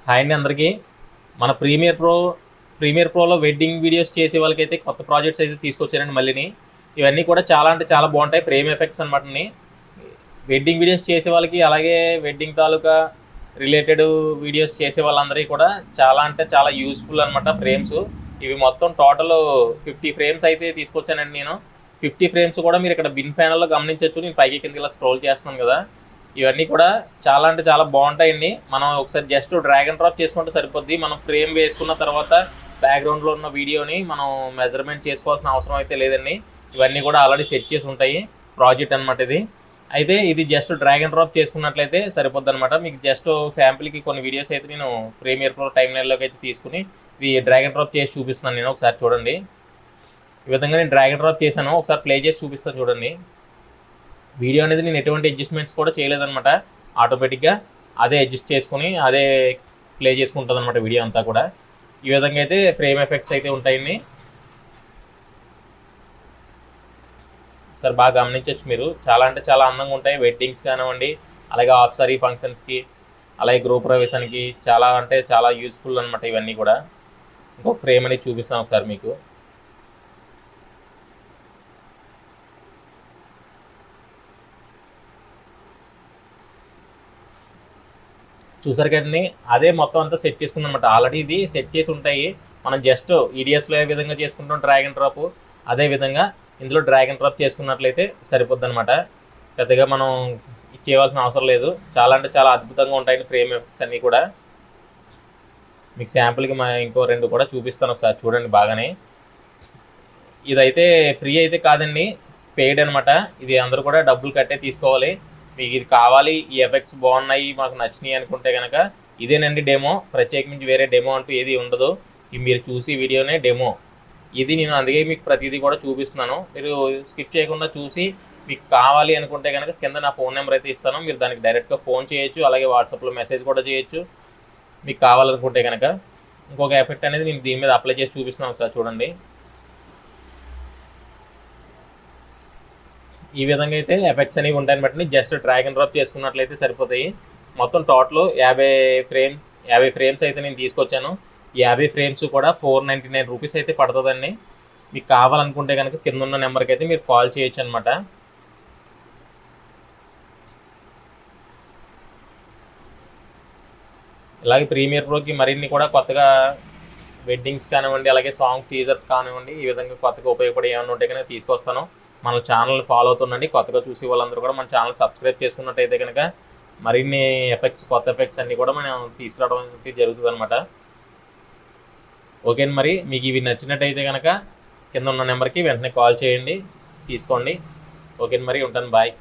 Hi అండి అందరికీ. మన ప్రీమియర్ ప్రోలో వెడ్డింగ్ వీడియోస్ చేసే వాళ్ళకైతే కొత్త ప్రాజెక్ట్స్ అయితే తీసుకొచ్చారండి మళ్ళీని. ఇవన్నీ కూడా చాలా అంటే చాలా బాగుంటాయి. ఫ్రేమ్ ఎఫెక్ట్స్ అనమాటని. వెడ్డింగ్ వీడియోస్ చేసే వాళ్ళకి, అలాగే వెడ్డింగ్ తాలూకా రిలేటెడ్ వీడియోస్ చేసే వాళ్ళందరికీ కూడా చాలా అంటే చాలా యూస్ఫుల్ అనమాట ఫ్రేమ్స్. ఇవి మొత్తం టోటల్ 50 ఫ్రేమ్స్ అయితే తీసుకొచ్చానండి నేను. 50 ఫ్రేమ్స్ కూడా మీరు ఇక్కడ బిన్ ప్యానల్లో గమనించవచ్చు. నేను పైకి కిందకి ఇలా స్క్రోల్ చేస్తున్నాను కదా. ఇవన్నీ కూడా చాలా అంటే చాలా బాగుంటాయండి. మనం ఒకసారి జస్ట్ డ్రాగ్ అండ్ డ్రాప్ చేసుకుంటే సరిపోద్ది. మనం ఫ్రేమ్ వేసుకున్న తర్వాత బ్యాక్గ్రౌండ్లో ఉన్న వీడియోని మనం మెజర్మెంట్ చేసుకోవాల్సిన అవసరం అయితే లేదండి. ఇవన్నీ కూడా ఆల్రెడీ సెట్ చేసి ఉంటాయి. ప్రాజెక్ట్ అనమాట ఇది. అయితే ఇది జస్ట్ డ్రాగ్ అండ్ డ్రాప్ చేసుకున్నట్లయితే సరిపోద్ది అనమాట. మీకు జస్ట్ శాంపిల్కి కొన్ని వీడియోస్ అయితే నేను ప్రీమియర్ ప్రో టైమ్ లైన్లోకి అయితే తీసుకుని ఇది డ్రాగ్ అండ్ డ్రాప్ చేసి చూపిస్తున్నాను. నేను ఒకసారి చూడండి. ఈ విధంగా నేను డ్రాగ్ అండ్ డ్రాప్ చేశాను. ఒకసారి ప్లే చేసి చూపిస్తాను చూడండి. వీడియో అనేది నేను ఎటువంటి అడ్జస్ట్మెంట్స్ కూడా చేయలేదన్నమాట. ఆటోమేటిక్గా అదే అడ్జస్ట్ చేసుకుని అదే ప్లే చేసుకుంటుంది అనమాట వీడియో అంతా కూడా. ఈ విధంగా అయితే ఫ్రేమ్ ఎఫెక్ట్స్ అయితే ఉంటాయండి. సార్ బాగా గమనించవచ్చు మీరు. చాలా అంటే చాలా అందంగా ఉంటాయి. వెడ్డింగ్స్ కానివ్వండి, అలాగే ఆఫ్ సారీ ఫంక్షన్స్కి, అలాగే గృహప్రవేశానికి చాలా అంటే చాలా యూస్ఫుల్ అనమాట ఇవన్నీ కూడా. ఇంకొక ఫ్రేమ్ అనేది చూపిస్తాను ఒకసారి మీకు. చూసారు కదండి, అదే మొత్తం అంతా సెట్ చేసుకుంది అనమాట. ఆల్రెడీ ఇది సెట్ చేసి ఉంటాయి. మనం జస్ట్ ఈడిఎస్లో ఏ విధంగా చేసుకుంటాం డ్రాగ్ అండ్ డ్రాప్, అదే విధంగా ఇందులో డ్రాగ్ అండ్ డ్రాప్ చేసుకున్నట్లయితే సరిపోద్ది అనమాట. పెద్దగా మనం చేయవలసిన అవసరం లేదు. చాలా అంటే చాలా అద్భుతంగా ఉంటాయండి ఫ్రేమ్ ఎఫెక్ట్స్ అన్నీ కూడా. మీకు శాంపుల్కి ఇంకో 2 కూడా చూపిస్తాను, ఒకసారి చూడండి బాగానే. ఇదైతే ఫ్రీ అయితే కాదండి, పెయిడ్ అనమాట. ఇది అందరూ కూడా డబ్బులు కట్టే తీసుకోవాలి. మీకు ఇది కావాలి, ఈ ఎఫెక్ట్స్ బాగున్నాయి, మాకు నచ్చినాయి అనుకుంటే కనుక ఇదేనండి డెమో. ప్రత్యేకించి వేరే డెమో అంటూ ఏది ఉండదు. ఇది మీరు చూసి వీడియోనే డెమో. ఇది నేను అందుకే మీకు ప్రతిదీ కూడా చూపిస్తున్నాను. మీరు స్కిప్ చేయకుండా చూసి మీకు కావాలి అనుకుంటే కనుక కింద నా ఫోన్ నెంబర్ అయితే ఇస్తాను. మీరు దానికి డైరెక్ట్గా ఫోన్ చేయొచ్చు, అలాగే వాట్సాప్లో మెసేజ్ కూడా చేయొచ్చు మీకు కావాలనుకుంటే కనుక. ఇంకొక ఎఫెక్ట్ అనేది నేను దీని మీద అప్లై చేసి చూపిస్తున్నాను, ఒకసారి చూడండి. ఈ విధంగా అయితే ఎఫెక్ట్స్ అనేవి ఉంటాయని బట్టి జస్ట్ డ్రాగ్ అండ్ డ్రాప్ చేసుకున్నట్లయితే సరిపోతాయి. మొత్తం టోటల్ 50 ఫ్రేమ్స్ అయితే నేను తీసుకొచ్చాను. 50 ఫ్రేమ్స్ కూడా 499 రూపీస్ అయితే పడుతుందండి. మీకు కావాలనుకుంటే కనుక కింద ఉన్న నెంబర్కి అయితే మీరు కాల్ చేయొచ్చు అనమాట. ఇలాగే ప్రీమియర్ ప్రోకి మరిన్ని కూడా కొత్తగా వెడ్డింగ్స్ కానివ్వండి, అలాగే సాంగ్స్ టీజర్స్ కానివ్వండి, ఈ విధంగా కొత్తగా ఉపయోగపడే ఏమైనా ఉంటే కనుక తీసుకొస్తాను. మన ఛానల్ ఫాలో అవుతుండండి. కొత్తగా చూసి వాళ్ళందరూ కూడా మన ఛానల్ సబ్స్క్రైబ్ చేసుకున్నట్టయితే కనుక మరిన్ని ఎఫెక్ట్స్, కొత్త ఎఫెక్ట్స్ అన్నీ కూడా మనం తీసుకురావడం అనేది జరుగుతుంది అనమాట. ఓకే, మరి మీకు ఇవి నచ్చినట్టయితే కనుక కింద ఉన్న నెంబర్కి వెంటనే కాల్ చేయండి, తీసుకోండి. ఓకే మరి, ఉంటాను. బాయ్.